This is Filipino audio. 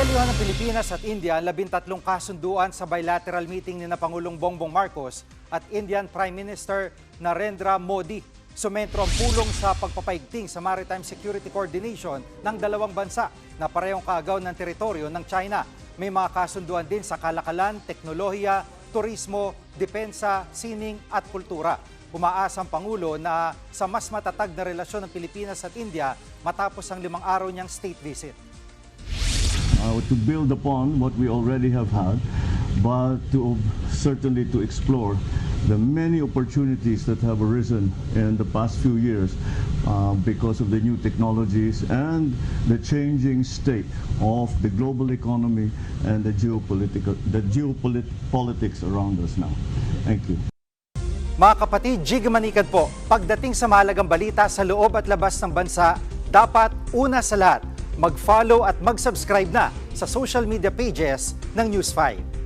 Pinaliwan ng Pilipinas at India ang 13 kasunduan sa bilateral meeting ni Pangulong Bongbong Marcos at Indian Prime Minister Narendra Modi. Sumentro ang pulong sa pagpapaigting sa maritime security coordination ng dalawang bansa na parehong kaagaw ng teritoryo ng China. May mga kasunduan din sa kalakalan, teknolohiya, turismo, depensa, sining at kultura. Umaasa ang Pangulo na sa mas matatag na relasyon ng Pilipinas at India matapos ang 5 araw niyang state visit. To build upon what we already have had, but certainly to explore the many opportunities that have arisen in the past few years because of the new technologies and the changing state of the global economy and the geopolitics around us now. Thank you. Mga kapatid, Jig Manikad po, pagdating sa mahalagang balita sa loob at labas ng bansa, dapat una sa lahat, mag-follow at mag-subscribe na sa social media pages ng News 5.